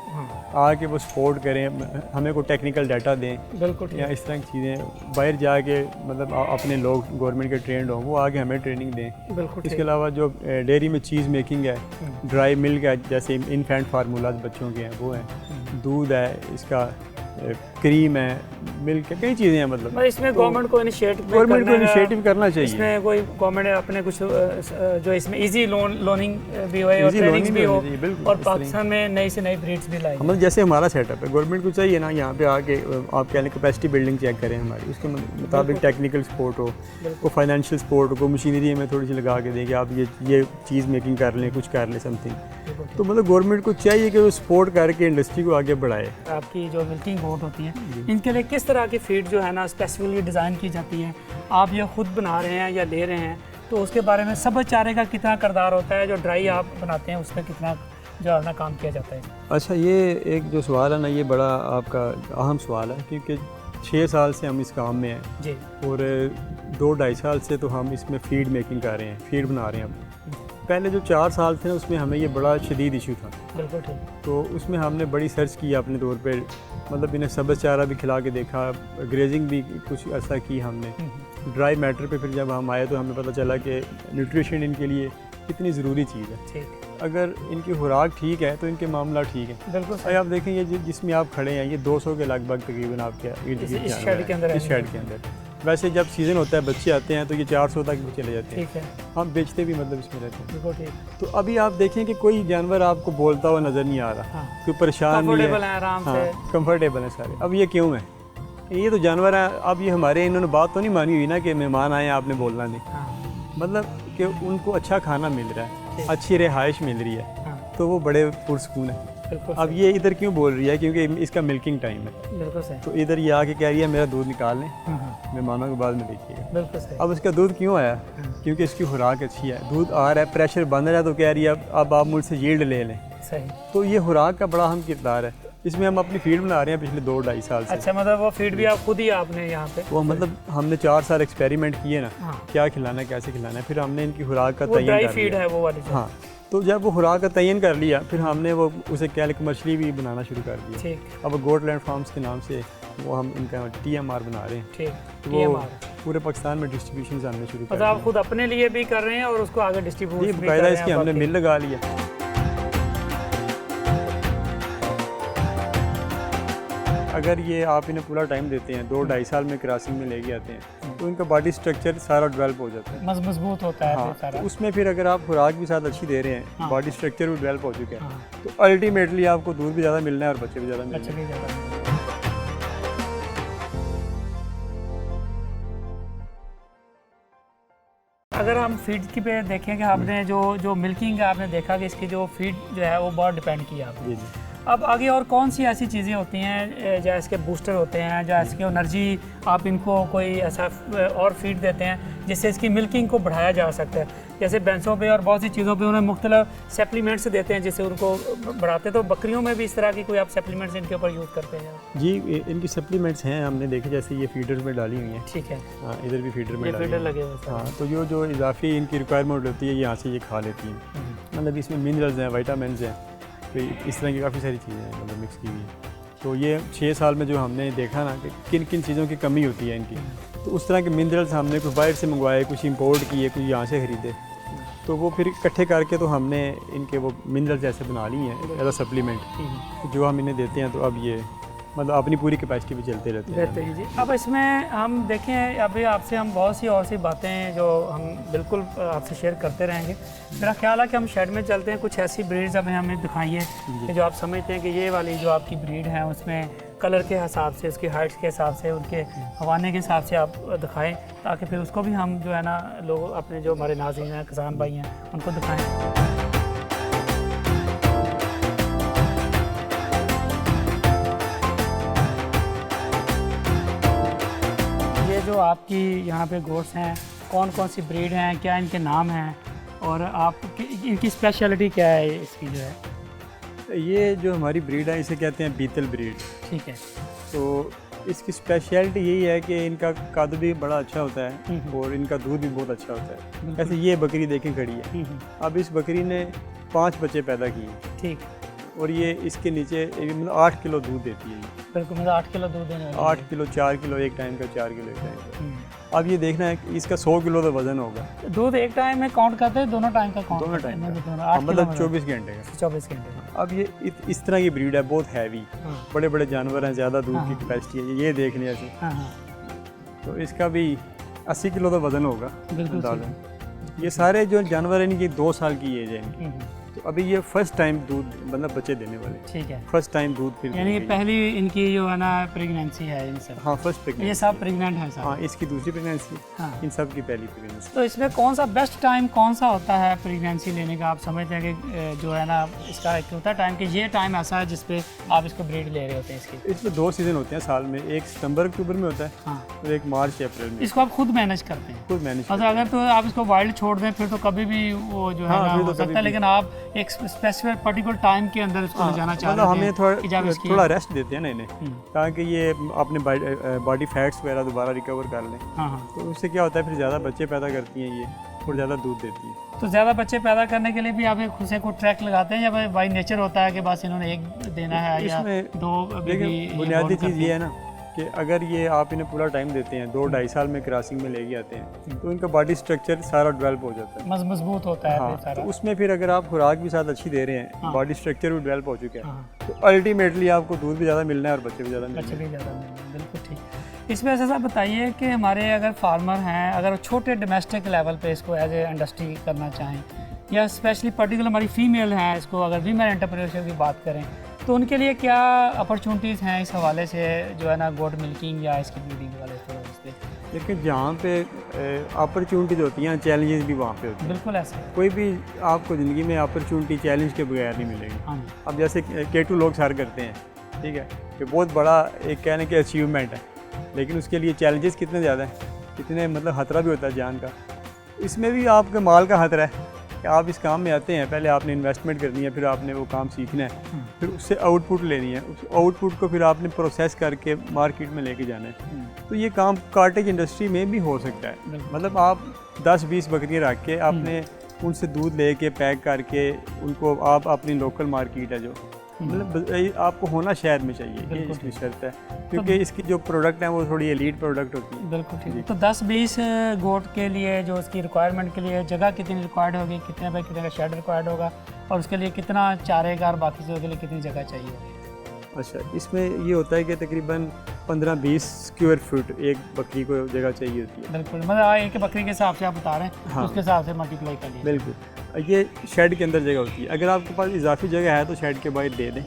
आके वो सपोर्ट करें, हमें कोई टेक्निकल डाटा दें, बिल्कुल, या इस तरह की चीज़ें। बाहर जाके मतलब अपने लोग गवर्नमेंट के ट्रेंड हों, वो आके हमें ट्रेनिंग दें। बिल्कुल। इसके अलावा जो डेयरी में चीज़ मेकिंग है, ड्राई मिल्क है, जैसे इन्फेंट फार्मूलाज बच्चों के हैं वो हैं, दूध है, इसका क्रीम है, मिल्क है, कई चीज़ें हैं। मतलब इसमें गवर्नमेंट को इनिशिएटिव करना चाहिए। इसमें कोई गवर्नमेंट अपने कुछ जो इसमें इजी लोनिंग भी हो और ट्रेनिंग्स भी हो, और पाकिस्तान में नई से नई ब्रीड्स भी लाई। मतलब जैसे हमारा सेटअप है, गवर्नमेंट को चाहिए ना यहाँ पे आके आप कह लें कैपेसिटी बिल्डिंग चेक करें हमारी, उसके मुताबिक टेक्निकल सपोर्ट हो, वो फाइनेंशियल सपोर्ट हो, मशीनरी हमें थोड़ी सी लगा के दें कि आप ये चीज़ मेकिंग कर लें, कुछ कर लें समथिंग। तो मतलब गवर्नमेंट को चाहिए कि वो सपोर्ट करके इंडस्ट्री को आगे बढ़ाए। आपकी जो मिल्किंग गोट होती है, इनके लिए किस तरह की फीड जो है ना स्पेसिफिकली डिज़ाइन की जाती है? आप ये खुद बना रहे हैं या ले रहे हैं, तो उसके बारे में सब चारे का कितना किरदार होता है? जो ड्राई आप बनाते हैं उसका कितना जो अपना काम किया जाता है? अच्छा, ये एक जो सवाल है ना, ये बड़ा आपका अहम सवाल है, क्योंकि 6 साल से हम इस काम में हैं जी, और 2-2.5 साल से तो हम इसमें फीड मेकिंग कर रहे हैं, फीड बना रहे हैं हम। पहले जो 4 साल थे ना उसमें हमें ये बड़ा शदीद इशू था। बिल्कुल ठीक। तो उसमें हमने बड़ी सर्च की अपने तौर पे, मतलब इन्हें सब्ज़ चारा भी खिला के देखा, ग्रेजिंग भी कुछ अर्सा की हमने। ड्राई मैटर पे फिर जब हम आए तो हमें पता चला कि न्यूट्रिशन इनके लिए कितनी ज़रूरी चीज़ है। ठीक। अगर इनकी खुराक ठीक है तो इनके मामला ठीक है। बिल्कुल। और आप देखें ये जिसमें आप खड़े हैं ये 200 के लगभग तकरीबन आपके इस शेड के अंदर, इस शेड के अंदर। वैसे जब सीज़न होता है बच्चे आते हैं तो ये 400 तक भी चले जाते हैं। ठीक है। हम बेचते भी मतलब इसमें रहते हैं। बिल्कुल ठीक। तो अभी आप देखें कि कोई जानवर आपको बोलता हुआ नज़र नहीं आ रहा। हाँ। कोई परेशान नहीं है, आराम हाँ, से कंफर्टेबल है सारे। अब ये क्यों है? ये तो जानवर है। अब ये हमारे इन्होंने बात तो नहीं मानी हुई ना कि मेहमान आए आपने बोलना नहीं। हाँ। मतलब कि उनको अच्छा खाना मिल रहा है, अच्छी रिहाइश मिल रही है, हाँ। तो वो बड़े पुरसकून है। बिल्कुल। अब ये इधर क्यों बोल रही है? क्योंकि इसका मिल्किंग टाइम है। बिल्कुल सही। तो इधर ये आके कह रही है मेरा दूध निकाल लें, हाँ। मेहमानों के बाद में देखिएगा। बिल्कुल सही। अब इसका दूध क्यों आया? क्योंकि इसकी खुराक अच्छी है, दूध आ रहा है, प्रेशर बन रहा है, तो कह रही है अब आप मुझसे यील्ड ले लें। सही। तो ये खुराक का बड़ा अहम किरदार है। इसमें हम अपनी फीड बना रहे हैं पिछले 2-2.5 साल से। अच्छा, मतलब वो फीड भी आप खुद ही आपने यहाँ पे? वो मतलब हमने 4 साल एक्सपेरिमेंट किए ना, हाँ। क्या खिलाना है, कैसे खिलाना है, फिर हमने इनकी खुराक का वो तयन ड्राई कर फीड लिया। है वो वाली? हाँ। तो जब वो खुराक का तयन कर लिया फिर हमने वो उसे कमर्शियली भी बनाना शुरू कर दिया। ठीक। अब गोटलैंड फार्म्स के नाम से वो हम इनका TMR बना रहे हैं। ठीक। तो वो पूरे पाकिस्तान में डिस्ट्रीब्यूशन हमने शुरू कर दिया। आप खुद अपने लिए भी कर रहे हैं और उसको आगे डिस्ट्रीब्यूट भी कर रहे हैं? बाकायदा इसकी हमने मिल लगा लिया। अगर ये आप इन्हें पूरा टाइम देते हैं, 2-2.5 साल में क्रॉसिंग में लेके आते हैं, तो इनका बॉडी स्ट्रक्चर सारा डेवलप हो जाता है, मजबूत होता है। हाँ, सारा। तो उसमें फिर अगर आप खुराक भी साथ अच्छी दे रहे हैं, हाँ। बॉडी स्ट्रक्चर भी डेवलप हो चुका है, हाँ। तो अल्टीमेटली आपको दूध भी ज़्यादा मिलना है और बच्चे भी ज़्यादा मिलने हैं। अगर हम फीड की पे देखें कि आपने जो मिल्किंग का आपने देखा कि इसकी जो फीड जो है वो बहुत डिपेंड किया आपने। जी। अब आगे और कौन सी ऐसी चीज़ें होती हैं जैसे के बूस्टर होते हैं, जैसे कि एनर्जी आप इनको कोई ऐसा और फीड देते हैं जिससे इसकी मिल्किंग को बढ़ाया जा सकता है? जैसे भैंसों पे और बहुत सी चीज़ों पे उन्हें मुख्तलिफ सप्लीमेंट्स देते हैं जिससे उनको बढ़ाते हैं। तो बकरियों में भी इस तरह की कोई आप सप्लीमेंट्स इनके ऊपर यूज़ करते हैं? जी, इनकी सप्लीमेंट्स हैं, हमने देखे जैसे ये फीडर में डाली हुई हैं। ठीक है। हाँ, इधर भी फीडर में फीडर लगे हुए हैं। हाँ, तो जो इजाफी इनकी रिक्वायरमेंट होती है यहाँ से ये खा लेती हैं। मतलब इसमें मिनरल्स हैं, विटामिन्स हैं, तो इस तरह की काफ़ी सारी चीज़ें हैं मतलब मिक्स की हुई। तो ये 6 साल में जो हमने देखा ना कि किन किन चीज़ों की कमी होती है इनकी, तो उस तरह के मिनरल्स हमने कुछ बाहर से मंगवाए, कुछ इंपोर्ट किए, कुछ यहाँ से ख़रीदे, तो वो फिर इकट्ठे करके तो हमने इनके वो मिनरल्स ऐसे बना ली हैं एज अ सप्लीमेंट जो हम इन्हें देते हैं। तो अब ये मतलब अपनी पूरी कैपेसिटी पे चलते रहते हैं। बेहतर जी। अब इसमें हम देखें, अभी आपसे हम बहुत सी और सी बातें जो हम बिल्कुल आपसे शेयर करते रहेंगे। मेरा ख्याल है कि हम शेड में चलते हैं, कुछ ऐसी ब्रीड्स अभी हमें दिखाइए कि जो आप समझते हैं कि ये वाली जो आपकी ब्रीड है उसमें कलर के हिसाब से, उसकी हाइट्स के हिसाब से, उनके हवाने के हिसाब से आप दिखाएं, ताकि फिर उसको भी हम जो है ना लोग अपने जो हमारे नाज़रीन हैं, किसान भाई हैं, उनको दिखाएँ। जो आपकी यहाँ पे गोट्स हैं, कौन कौन सी ब्रीड हैं, क्या इनके नाम हैं और आप इनकी स्पेशलिटी क्या है इसकी जो है? ये जो हमारी ब्रीड है इसे कहते हैं बीतल ब्रीड। ठीक है। तो इसकी स्पेशलिटी यही है कि इनका कद भी बड़ा अच्छा होता है और इनका दूध भी बहुत अच्छा होता है। ऐसे ये बकरी देखें खड़ी है, अब इस बकरी ने 5 बच्चे पैदा किए। ठीक। और ये इसके नीचे मतलब 8 किलो दूध देती है। बिल्कुल, मतलब 8 किलो दूध देने वाली। 8 किलो, 4 किलो एक टाइम का, 4 किलो एक टाइम का। अब ये देखना है कि इसका 100 किलो तो वजन होगा। दूध एक टाइम में काउंट करते हैं, दोनों टाइम का काउंट? दोनों टाइम का, मतलब 24 घंटे का। 24 घंटे। अब ये इस तरह की ब्रीड है, बहुत हैवी, बड़े बड़े जानवर हैं, ज़्यादा दूध की कैपेसिटी है। ये देख लिया ऐसे, तो इसका भी 80 किलो तो वजन होगा। बिल्कुल। ये सारे जो जानवर हैं इनकी 2 साल की एज है इनकी। तो अभी ये फर्स्ट टाइम दूध मतलब बच्चे देने वाले। ठीक है। फर्स्ट टाइम दूध फिर यानी पहली इनकी जो है ना प्रेगनेंसी है इन सब? हाँ, फर्स्ट प्रेगनेंसी। ये सब प्रेग्नेंट है सब? हाँ, इसकी दूसरी प्रेगनेंसी। हाँ। इन सब की पहली प्रेगनेंसी। तो इसमें कौन सा बेस्ट टाइम कौन सा होता है प्रेगनेंसी लेने का? आप समझते हैं कि जो है ना इसका एक होता है टाइम कि ये टाइम ऐसा है जिसपे आप इसको ब्रीड ले रहे होते हैं इसकी? इसमें 2 सीज़न होते हैं साल में, एक सितंबर अक्टूबर में होता है। हाँ। और एक मार्च अप्रैल में। इसको आप खुद मैनेज करते हैं? खुद मैनेज। अच्छा, अगर तो आप इसको वाइल्ड छोड़ दें फिर तो कभी भी वो जो है ना हो सकता है, लेकिन आप एक स्पेसिफिक पर्टिकुलर टाइम के अंदर इसको ले जाना चाहते हैं? मतलब हमें थोड़ा रेस्ट देते हैं ना इन्हें, ताकि ये अपने बॉडी फैट्स वगैरह दोबारा रिकवर कर लें। तो उससे क्या होता है फिर ज़्यादा बच्चे पैदा करती हैं ये, और ज़्यादा दूध देती है। तो ज़्यादा बच्चे पैदा करने के लिए भी आप खुद से कोई ट्रैक लगाते हैं या बाई नेचर होता है कि बस इन्होंने एक देना है या दो? लेकिन बुनियादी चीज़ ये है ना कि अगर ये आप इन्हें पूरा टाइम देते हैं, 2-2.5 साल में क्रॉसिंग में लेके आते हैं, तो इनका बॉडी स्ट्रक्चर सारा डेवलप हो जाता है, मजबूत होता है। हाँ, सारा। तो उसमें फिर अगर आप खुराक भी साथ अच्छी दे रहे हैं, हाँ, बॉडी स्ट्रक्चर भी डेवलप हो चुका है, हाँ, तो अल्टीमेटली आपको दूध भी ज़्यादा मिलना है और बच्चे भी ज़्यादा मिलने हैं। बिल्कुल ठीक। इसमें ऐसा साहब बताइए कि हमारे अगर फार्मर हैं, अगर छोटे डोमेस्टिक लेवल पे इसको एज ए इंडस्ट्री करना चाहें या स्पेशली पर्टिकुलर हमारी फीमेल हैं, इसको अगर वीमेन एंटरप्रेन्योरशिप की बात करें तो उनके लिए क्या अपॉर्चुनिटीज़ हैं इस हवाले से, जो है ना गोट मिल्किंग या इसकी ब्रीडिंग वाले से? लेकिन जहाँ पे अपॉर्चुनिटीज होती हैं, चैलेंजेस भी वहाँ पे होते हैं। बिल्कुल ऐसा कोई भी आपको ज़िंदगी में अपॉर्चुनिटी चैलेंज के बगैर नहीं मिलेगी। हाँ। अब जैसे K2 लोग सर करते हैं, ठीक है, कि बहुत बड़ा एक कहने के अचीवमेंट है, लेकिन उसके लिए चैलेंजेस कितने ज़्यादा हैं, कितने मतलब खतरा भी होता है जान का। इसमें भी आपके माल का खतरा है कि आप इस काम में आते हैं, पहले आपने इन्वेस्टमेंट करनी है, फिर आपने वो काम सीखना है, फिर उससे आउटपुट लेनी है, उस आउटपुट को फिर आपने प्रोसेस करके मार्केट में लेके जाना है। तो ये काम कॉटेज इंडस्ट्री में भी हो सकता है। मतलब आप 10-20 बकरियाँ रख के आपने उनसे दूध लेके पैक करके उनको आप अपनी लोकल मार्केट है जो मतलब आपको होना शहर में चाहिए, ये इसकी शर्त है, क्योंकि इसकी जो प्रोडक्ट है वो थोड़ी एलीट प्रोडक्ट होती है। बिल्कुल ठीक। तो 10-20 गोट के लिए जो उसकी रिक्वायरमेंट के लिए जगह कितनी रिक्वायर्ड होगी, कितने बाई कितने का शेड रिक्वायर्ड होगा और उसके लिए कितना चारे का और बाकी चीज़ों के लिए कितनी जगह चाहिए होगी? अच्छा, इसमें ये होता है कि तकरीबन 15-20 स्क्वायर फुट एक बकरी को जगह चाहिए होती है। बिल्कुल, मतलब एक बकरी के हिसाब से आप बता रहे हैं। हाँ। तो उसके हिसाब से मल्टीप्लाई करिए। बिल्कुल, ये शेड के अंदर जगह होती है। अगर आपके पास इजाफी जगह है तो शेड के बाहर दे दें,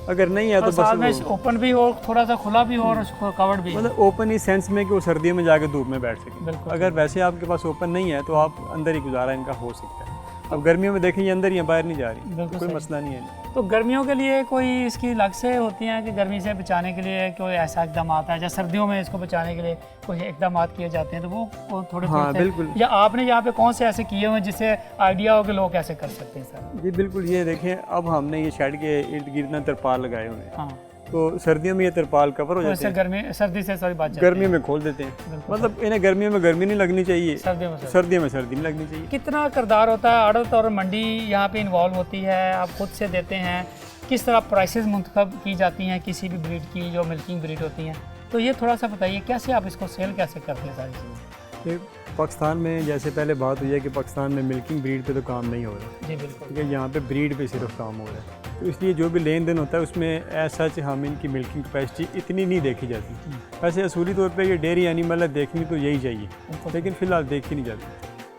अगर नहीं है तो बस ओपन भी हो, थोड़ा सा खुला भी हो और उसको कवर्ड भी, मतलब ओपन इस सेंस में कि वो सर्दियों में जाकर धूप में बैठ सके। अगर वैसे आपके पास ओपन नहीं है तो आप अंदर ही गुजारा इनका हो सकता है। अब गर्मियों में देखें ये अंदर ही बाहर नहीं जा रही, कोई मसला नहीं है। तो गर्मियों के लिए कोई इसकी अलग से होती हैं कि गर्मी से बचाने के लिए कोई ऐसा इकदाम आता है, या सर्दियों में इसको बचाने के लिए कोई इकदाम किए जाते हैं, तो वो थोड़े हाँ बिल्कुल, या आपने यहाँ पे कौन से ऐसे किए हुए हैं जिससे आइडिया हो कि लोग कैसे कर सकते हैं सर? जी बिल्कुल, ये देखें अब हमने ये शेड के इर्द गिर्द ना तरपाल लगाए हुए हैं। हाँ। तो सर्दियों में ये तरपाल कवर हो जाते हैं, सर्दी से सॉरी बात गर्मियों में खोल देते हैं। मतलब इन्हें गर्मियों में गर्मी नहीं लगनी चाहिए, सर्दियों में सर्दी नहीं लगनी चाहिए। कितना किरदार होता है आड़त और मंडी यहाँ पे इन्वॉल्व होती है, आप खुद से देते हैं, किस तरह प्राइसेस मुंतखब की जाती हैं किसी भी ब्रीड की जो मिल्किंग ब्रीड होती हैं, तो ये थोड़ा सा बताइए कैसे आप इसको सेल कैसे करते हैं सारी चीज़ें? पाकिस्तान में जैसे पहले बात हुई है कि पाकिस्तान में मिल्किंग ब्रीड पे तो काम नहीं हो रहा। जी बिल्कुल, क्योंकि यहाँ पे ब्रीड पे सिर्फ काम हो रहा है, तो इसलिए जो भी लेन देन होता है उसमें ऐसा हम इनकी मिल्किंग कैपेसिटी इतनी नहीं देखी जाती। वैसे असूली तौर पे ये डेयरी एनिमल है, देखनी तो यही चाहिए, लेकिन फ़िलहाल देखी नहीं जाती।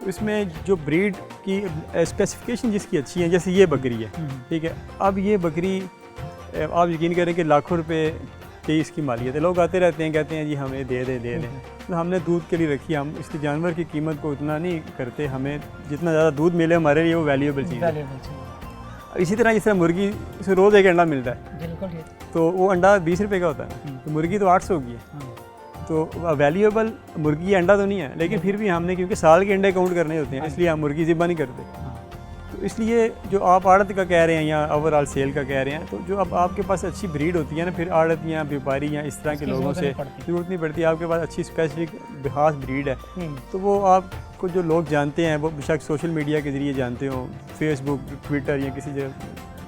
तो इसमें जो ब्रीड की स्पेसिफिकेशन जिसकी अच्छी है, जैसे ये बकरी है, ठीक है, अब ये बकरी आप यकीन करें कि लाखों रुपए की इसकी मालियत है। लोग आते रहते हैं, कहते हैं जी हमें दे दें, तो हमने दूध के लिए रखी, हम इसकी जानवर की कीमत को उतना नहीं करते, हमें जितना ज़्यादा दूध मिले हमारे लिए वो वैल्यूएबल चीज़ है। इसी तरह जिस तरह मुर्गी से रोज़ एक अंडा मिलता है, बिल्कुल, तो वो अंडा 20 रुपये का होता है, तो मुर्गी तो 800 की है, तो वैल्यूएबल मुर्गी अंडा तो नहीं है, लेकिन फिर भी हमने क्योंकि साल के अंडे काउंट करने होते हैं इसलिए हम मुर्गी ज़िबा नहीं करते। तो इसलिए जो आप आड़त का कह रहे हैं या ओवरऑल सेल का कह रहे हैं, तो जो अब आपके पास अच्छी ब्रीड होती है ना, फिर आड़त या व्यापारी या इस तरह के लोगों से ज़रूरत नहीं पड़ती। आपके पास अच्छी स्पेसिफिक खास ब्रीड है, तो वो आपको जो लोग जानते हैं, वो बेशक सोशल मीडिया के ज़रिए जानते हो, फेसबुक, ट्विटर या किसी जगह,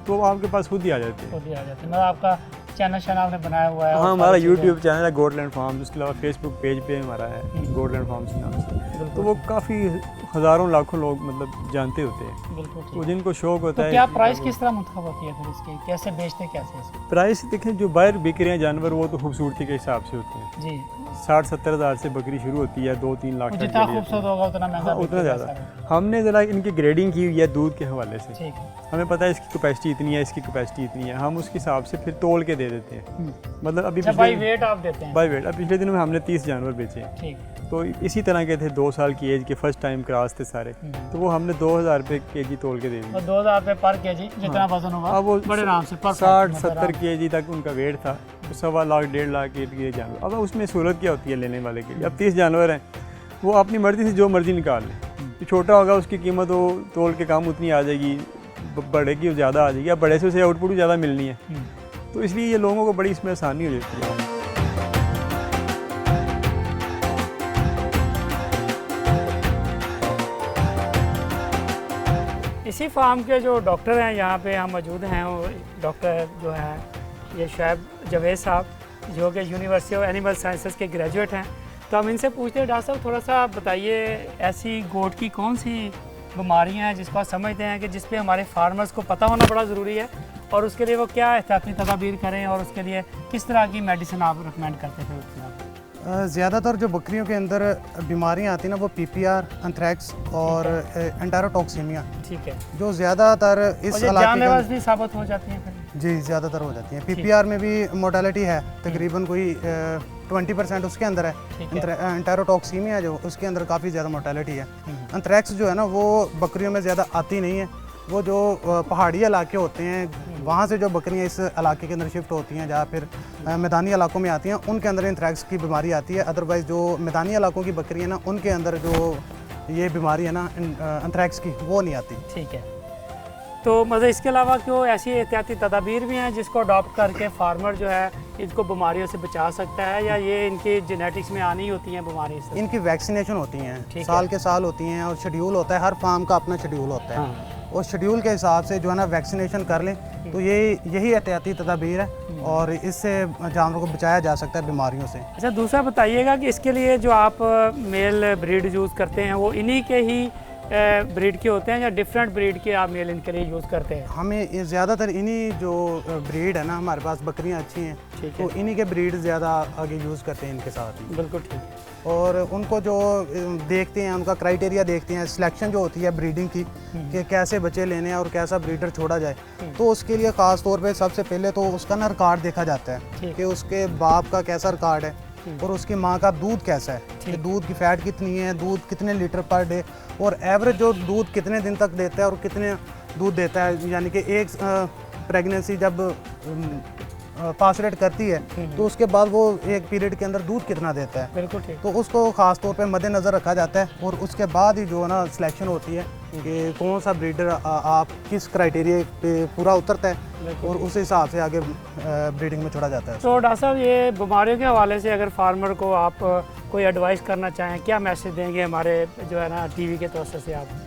तो आपके पास खुद ही आ जाते हैं। मतलब आपका चैनल आपने बनाया हुआ है? हाँ, हमारा यूट्यूब चैनल है गोटलैंड फार्म्स, उसके अलावा फेसबुक पेज पे हमारा है गोटलैंड फार्म्स के नाम से, तो वो काफ़ी हज़ारों लाखों लोग मतलब जानते होते हैं। बिल्कुल, तो जिनको शौक होता है। क्या प्राइस किस तरह मुंतखब होती है फिर इसकी, कैसे बेचते कैसे इसको? प्राइस देखें, जो बाहर बिक रहे हैं जानवर वो तो खूबसूरती के हिसाब से होते हैं जी। 60-70 हज़ार से बकरी शुरू होती है, 2-3 लाख, जितना खूबसूरत होगा उतना महंगा, उतना ज़्यादा। हमने ज़रा इनकी ग्रेडिंग की हुई है दूध के हवाले से, हमें पता है इसकी कैपेसिटी इतनी है, इसकी कैपेसिटी इतनी है, हम उसके हिसाब से फिर तोल के दे देते हैं। मतलब अभी बाई वेट आप देते हैं? By wait. अब पिछले दिनों में हमने 30 जानवर बेचे हैं, तो इसी तरह के थे, 2 साल की एज के, फर्स्ट टाइम क्रॉस थे सारे, तो वो हमने 2000 रुपये केजी तोल के दे दिए। 2000 रुपये पर केजी जितना वजन होगा। अब वो बड़े आराम से 60-70 केजी तक उनका वेट था, 1.25 लाख 1.5 लाख के जानवर। अब उसमें सूरत क्या होती है लेने वाले के लिए, अब 30 जानवर हैं, वो अपनी मर्जी से जो मर्जी निकाल लें, तो छोटा होगा उसकी कीमत वो तोल के काम उतनी आ जाएगी, बड़े की ज़्यादा आ जाएगी, अब बड़े से उसे आउटपुट भी ज़्यादा मिलनी है, तो इसलिए ये लोगों को बड़ी इसमें आसानी हो जाती है। इसी फार्म के जो डॉक्टर हैं यहाँ पे हम मौजूद हैं, वो डॉक्टर जो हैं ये शुएब जावेद साहब, जो कि यूनिवर्सिटी ऑफ एनिमल साइंसेस के ग्रेजुएट हैं। तो हम इनसे पूछते हैं, डॉक्टर साहब थोड़ा सा बताइए ऐसी गोट की कौन सी बीमारियाँ हैं जिसको आप समझते हैं कि जिस पे हमारे फार्मर्स को पता होना बड़ा ज़रूरी है, और उसके लिए वो क्या एहतियाती तदाबीर करें, और उसके लिए किस तरह की मेडिसिन आप रिकमेंड करते थे उसके लिए? ज़्यादातर जो बकरियों के अंदर बीमारियां आती हैं ना, वो पीपीआर, एंथ्रैक्स और एंटेरोटॉक्सीमिया, ठीक है, जो ज़्यादातर इस इलाके जानलेवा भी साबित हो जाती हैं फिर। जी ज़्यादातर हो जाती हैं। पीपीआर में भी मोर्टेलिटी है तकरीबन कोई 20% उसके अंदर है। एंटेरोटॉक्सीमिया जो उसके अंदर काफ़ी ज़्यादा मोर्टेलिटी है। एंथ्रैक्स जो है ना वो बकरियों में ज़्यादा आती नहीं है। वो जो पहाड़ी इलाके होते हैं वहाँ से जो बकरियाँ इस इलाके के अंदर शिफ्ट होती हैं, जहाँ फिर मैदानी इलाकों में आती हैं, उनके अंदर एंथ्रैक्स की बीमारी आती है। अदरवाइज़ जो मैदानी इलाकों की बकरियाँ ना, उनके अंदर जो ये बीमारी है ना एंथ्रैक्स की, वो नहीं आती। ठीक है, तो मतलब इसके अलावा क्यों ऐसी एहतियाती तदाबीर भी हैं जिसको अडॉप्ट करके फार्मर जो है इसको बीमारियों से बचा सकता है, या ये इनकी जेनेटिक्स में आनी होती हैं बीमारी से? इनकी वैक्सीनेशन होती हैं, साल के साल होती हैं, और शेड्यूल होता है, हर फार्म का अपना शेड्यूल होता है। हाँ। और शेड्यूल के हिसाब से जो है ना वैक्सीनेशन कर लें तो यही एहतियाती तदाबीर है, और इससे जानवरों को बचाया जा सकता है बीमारियों से। अच्छा, दूसरा बताइएगा कि इसके लिए जो आप मेल ब्रीड यूज़ करते हैं वो इन्हीं के ही ब्रीड के होते हैं, या डिफरेंट ब्रीड के आप मेल इनके लिए यूज़ करते हैं? हमें ज़्यादातर इन्हीं जो ब्रीड है ना, हमारे पास बकरियां अच्छी हैं, तो इन्हीं के ब्रीड ज़्यादा आगे यूज़ करते हैं इनके साथ ही। बिल्कुल ठीक है। और उनको जो देखते हैं, उनका क्राइटेरिया देखते हैं, सिलेक्शन जो होती है ब्रीडिंग की, कि कैसे बच्चे लेने हैं और कैसा ब्रीडर छोड़ा जाए, तो उसके लिए ख़ास तौर पे सबसे पहले तो उसका ना रिकॉर्ड देखा जाता है कि उसके बाप का कैसा रिकॉर्ड है और उसकी माँ का दूध कैसा है, कि दूध की फ़ैट कितनी है, दूध कितने लीटर पर डे, और एवरेज जो दूध कितने दिन तक देता है और कितने दूध देता है। यानी कि एक प्रेगनेंसी जब पास रेट करती है तो उसके बाद वो एक पीरियड के अंदर दूध कितना देता है। बिल्कुल ठीक। तो उसको ख़ास तौर पे मद्देनज़र रखा जाता है, और उसके बाद ही जो है ना सिलेक्शन होती है कि कौन सा ब्रीडर आप किस क्राइटेरिया पे पूरा उतरता है, और उस हिसाब से आगे ब्रीडिंग में छोड़ा जाता है। तो डॉक्टर साहब, ये बीमारियों के हवाले से अगर फार्मर को आप कोई एडवाइस करना चाहें, क्या मैसेज देंगे हमारे जो है ना टीवी के तौर से आप?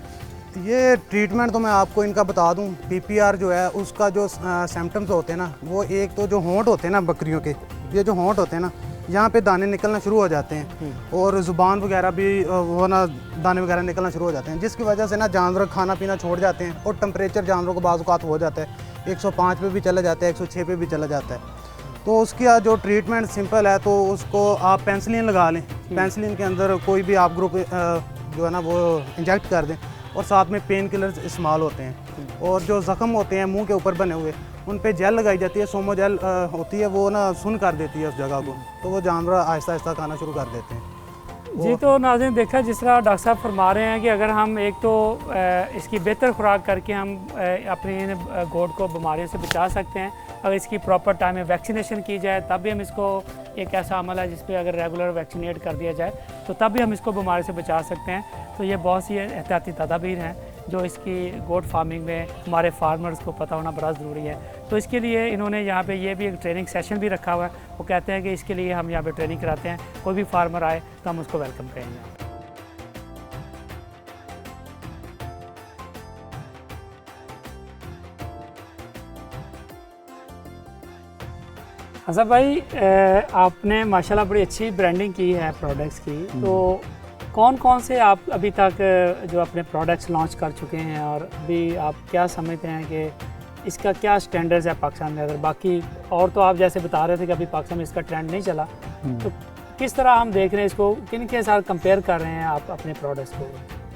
ये ट्रीटमेंट तो मैं आपको इनका बता दूं, पीपीआर जो है उसका जो सिम्टम्स होते हैं ना, वो एक तो जो होंठ होते हैं ना बकरियों के, ये जो होंठ होते हैं ना, यहाँ पे दाने निकलना शुरू हो जाते हैं, और ज़ुबान वगैरह भी वो ना दाने वगैरह निकलना शुरू हो जाते हैं, जिसकी वजह से ना जानवर खाना पीना छोड़ जाते हैं, और टेम्परेचर जानवरों को बाज़ औक़ात हो जाता है 105 पे भी चला जाता है, 106 पे भी चला जाता है। तो उसका जो ट्रीटमेंट सिंपल है, तो उसको आप पेंसिलिन लगा लें। पेंसिलिन के अंदर कोई भी आप ग्रुप जो है ना वो इंजेक्ट कर दें, और साथ में पेन किलर्स इस्तेमाल होते हैं। और जो ज़ख़म होते हैं मुंह के ऊपर बने हुए, उन पे जेल लगाई जाती है, सोमो जेल होती है, वो ना सुन कर देती है उस जगह को, तो वो जानवर आहिस्ता आहिस्ता खाना शुरू कर देते हैं। जी, तो नाज़रीन देखा जिस तरह डॉक्टर साहब फरमा रहे हैं कि अगर हम एक तो इसकी बेहतर खुराक करके हम अपनी इन गोट को बीमारियों से बचा सकते हैं, अगर इसकी प्रॉपर टाइम में वैक्सीनेशन की जाए तब भी हम इसको, एक ऐसा अमल है जिस पे अगर रेगुलर वैक्सीनेट कर दिया जाए तो तब भी हम इसको बीमारी से बचा सकते हैं। तो ये बहुत सी एहतियाती तदाबीर हैं जो इसकी गोट फार्मिंग में हमारे फार्मर्स को पता होना बड़ा ज़रूरी है। तो इसके लिए इन्होंने यहाँ पे ये भी एक ट्रेनिंग सेशन भी रखा हुआ है। वो कहते हैं कि इसके लिए हम यहाँ पे ट्रेनिंग कराते हैं, कोई भी फार्मर आए तो हम उसको वेलकम करेंगे। अच्छा भाई, आपने माशाल्लाह बड़ी अच्छी ब्रांडिंग की है प्रोडक्ट्स की, तो कौन कौन से आप अभी तक जो अपने प्रोडक्ट्स लॉन्च कर चुके हैं, और अभी आप क्या समझते हैं कि इसका क्या स्टैंडर्ड्स है पाकिस्तान में? अगर बाकी और तो आप जैसे बता रहे थे कि अभी पाकिस्तान में इसका ट्रेंड नहीं चला, तो किस तरह हम देख रहे हैं इसको, किन के साथ कंपेयर कर रहे हैं आप अपने प्रोडक्ट्स को?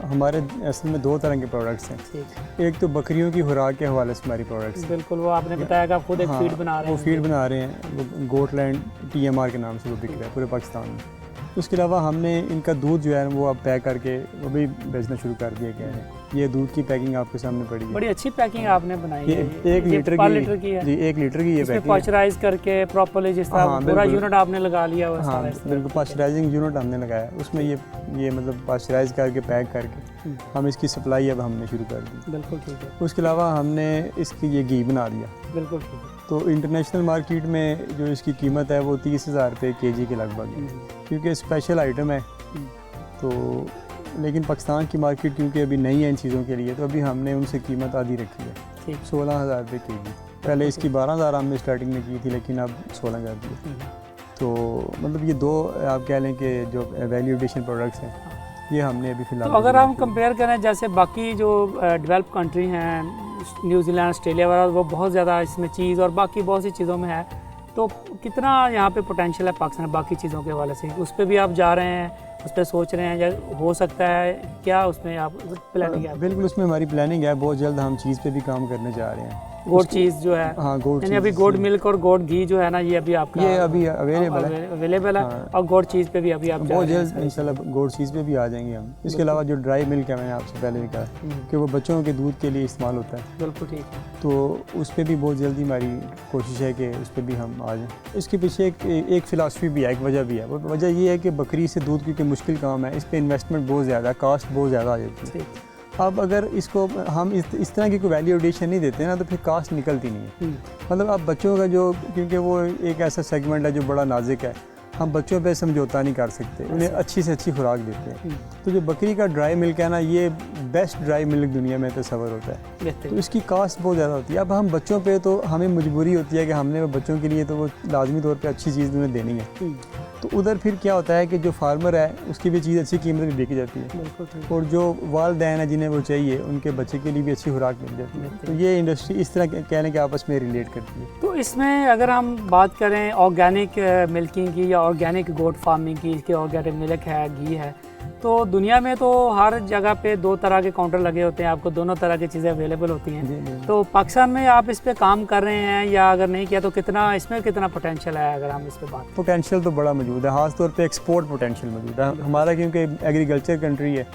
हमारे असल में दो तरह के प्रोडक्ट्स हैं। एक तो बकरियों की खुराक के हवाले से हमारी प्रोडक्ट्स, बिल्कुल, वो आपने बताया कि आप खुद एक फीड बना रहे हैं। वो फीड बना रहे हैं, वो गोटलैंड TMR के नाम से वो बिक रहा है पूरे पाकिस्तान में। उसके अलावा हमने इनका दूध जो है वो अब पैक करके वो भी बेचना शुरू कर दिया गया है। ये दूध की पैकिंग आपके सामने पड़ी है, बड़ी अच्छी पैकिंग आपने बनाई है। 1 लीटर की है जी, 1 लीटर की ये पैकिंग, पाश्चराइज करके प्रॉपर्ली जिस तरह पूरा यूनिट आपने लगा लिया हुआ है। हाँ बिल्कुल, पाश्चराइजिंग यूनिट हमने लगाया, उसमें ये मतलब पाश्चराइज करके पैक करके हम इसकी सप्लाई अब हमने शुरू कर दी। बिल्कुल ठीक है। उसके अलावा हमने इसकी ये घी बना दिया। बिल्कुल ठीक है। तो इंटरनेशनल मार्केट में जो इसकी कीमत है वो 30,000 रुपये kg के लगभग है, क्योंकि स्पेशल आइटम है। तो लेकिन पाकिस्तान की मार्केट क्योंकि अभी नहीं है इन चीज़ों के लिए, तो अभी हमने उनसे कीमत आधी रखी है, ठीक 16,000 रुपये केजी। पहले इसकी 12,000 हमने स्टार्टिंग में की थी, लेकिन अब 16,000 दी। तो मतलब ये दो आप कह लें कि जो वैल्यू एडिशन प्रोडक्ट्स हैं ये हमने अभी फ़िलहाल। तो अगर हम कंपेयर करें जैसे बाकी जो डेवलप कंट्री हैं, न्यूजीलैंड, ऑस्ट्रेलिया वगैरह, वो बहुत ज़्यादा इसमें चीज़ और बाकी बहुत सी चीज़ों में है, तो कितना यहाँ पे पोटेंशियल है पाकिस्तान बाकी चीज़ों के हवाले से? उस पर भी आप जा रहे हैं, उस पर सोच रहे हैं, या हो सकता है क्या उसमें आप प्लानिंग है? बिल्कुल, उसमें हमारी प्लानिंग है, बहुत जल्द हम चीज़ पे भी काम करने जा रहे हैं। गोड चीज़ जो है, हाँ, गोड यानी अभी गोड मिल्क और गोड घी जो है ना, ये अभी आपका ये अभी अवेलेबल है। है। और गोड चीज़ पे भी अभी आप बहुत जल्द इंशाल्लाह गोड चीज़ पे भी आ जाएंगे हम। इसके अलावा जो ड्राई मिल्क है, मैंने आपसे पहले भी कहा कि वो बच्चों के दूध के लिए इस्तेमाल होता है, बिल्कुल ठीक है, तो उस पर भी बहुत जल्दी हमारी कोशिश है कि उस पर भी हम आ जाएँ। इसके पीछे एक फ़िलासफ़ी भी है, एक वजह भी है। वो वजह ये है कि बकरी से दूध क्योंकि मुश्किल काम है, इस पर इन्वेस्टमेंट बहुत ज़्यादा है, कास्ट बहुत ज़्यादा आ जाती है। अब अगर इसको हम इस तरह की कोई वैल्यू एडिशन नहीं देते ना, तो फिर कास्ट निकलती नहीं है। मतलब अब बच्चों का जो, क्योंकि वो एक ऐसा सेगमेंट है जो बड़ा नाजुक है, हम बच्चों पे समझौता नहीं कर सकते, उन्हें अच्छी से अच्छी खुराक देते हैं। तो जो बकरी का ड्राई मिल्क है ना, ये बेस्ट ड्राई मिल्क दुनिया में तस्वर होता है, तो इसकी कास्ट बहुत ज़्यादा होती है। अब हम बच्चों पे तो हमें मजबूरी होती है कि हमने बच्चों के लिए तो वो लाजमी तौर पे अच्छी चीज़ उन्हें देनी है, तो उधर फिर क्या होता है कि जो फार्मर है उसकी भी चीज़ अच्छी कीमत में बिक जाती है, और जो वालिदैन है जिन्हें वो चाहिए उनके बच्चे के लिए भी अच्छी खुराक मिल जाती है। तो ये इंडस्ट्री इस तरह कहने के आपस में रिलेट करती है। तो इसमें अगर हम बात करें ऑर्गेनिक मिल्किंग की या ऑर्गेनिक गोट फार्मिंग की, इसके ऑर्गेनिक मिल्क है, घी है, तो दुनिया में तो हर जगह पे दो तरह के काउंटर लगे होते हैं, आपको दोनों तरह की चीज़ें अवेलेबल होती हैं। तो पाकिस्तान में आप इस पे काम कर रहे हैं, या अगर नहीं किया तो कितना इसमें कितना पोटेंशियल है? अगर हम इस पे बात, पोटेंशियल तो बड़ा मौजूद है, ख़ास तौर पे एक्सपोर्ट पोटेंशियल मौजूद है हमारा, क्योंकि एग्रीकल्चर कंट्री है,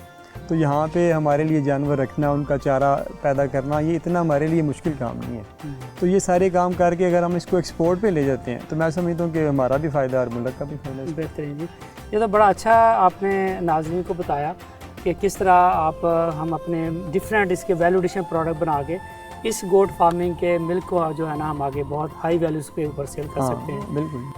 तो यहाँ पे हमारे लिए जानवर रखना, उनका चारा पैदा करना, ये इतना हमारे लिए मुश्किल काम नहीं है। तो ये सारे काम करके अगर हम इसको एक्सपोर्ट पे ले जाते हैं तो मैं समझता हूँ कि हमारा भी फ़ायदा और मुल्क का भी फ़ायदा। बेहतरीन जी, ये तो बड़ा अच्छा आपने नाज़रीन को बताया कि किस तरह हम अपने डिफरेंट इसके वैल्यू एडिशन प्रोडक्ट बना के इस गोट फार्मिंग के मिल्क को जो है ना, हम आगे बहुत हाई वैल्यूज़ के ऊपर सेल कर सकते हैं। बिल्कुल,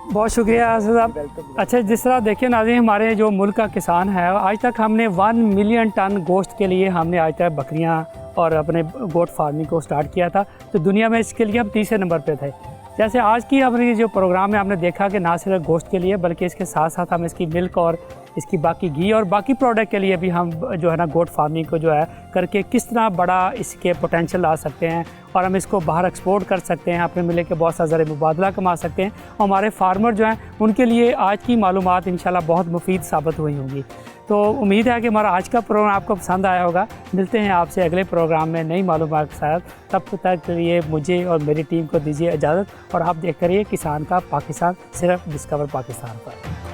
बहुत शुक्रिया आसिफ साहब। अच्छा, जिस तरह देखिए नाज़रीन, हमारे जो मुल्क का किसान है, आज तक हमने 1 मिलियन टन गोश्त के लिए हमने आज तक बकरियां और अपने गोट फार्मिंग को स्टार्ट किया था, तो दुनिया में इसके लिए हम तीसरे नंबर पे थे। जैसे आज की हमारी जो प्रोग्राम है, हमने देखा कि ना सिर्फ गोश्त के लिए बल्कि इसके साथ साथ हम इसकी मिल्क और इसकी बाकी घी और बाकी प्रोडक्ट के लिए भी हम जो है ना गोट फार्मिंग को जो है करके किस तरह बड़ा इसके पोटेंशियल ला सकते हैं, और हम इसको बाहर एक्सपोर्ट कर सकते हैं, अपने मिले के बहुत सा ज़रिए मुबादला कमा सकते हैं। और हमारे फार्मर जो हैं उनके लिए आज की मालूमात इंशाल्लाह बहुत मुफीद साबित हुई होंगी। तो उम्मीद है कि हमारा आज का प्रोग्राम आपको पसंद आया होगा। मिलते हैं आपसे अगले प्रोग्राम में नई मालूमात के साथ, तब तक के लिए मुझे और मेरी टीम को दीजिए इजाज़त, और आप देख करिए किसान का पाकिस्तान, सिर्फ डिस्कवर पाकिस्तान पर।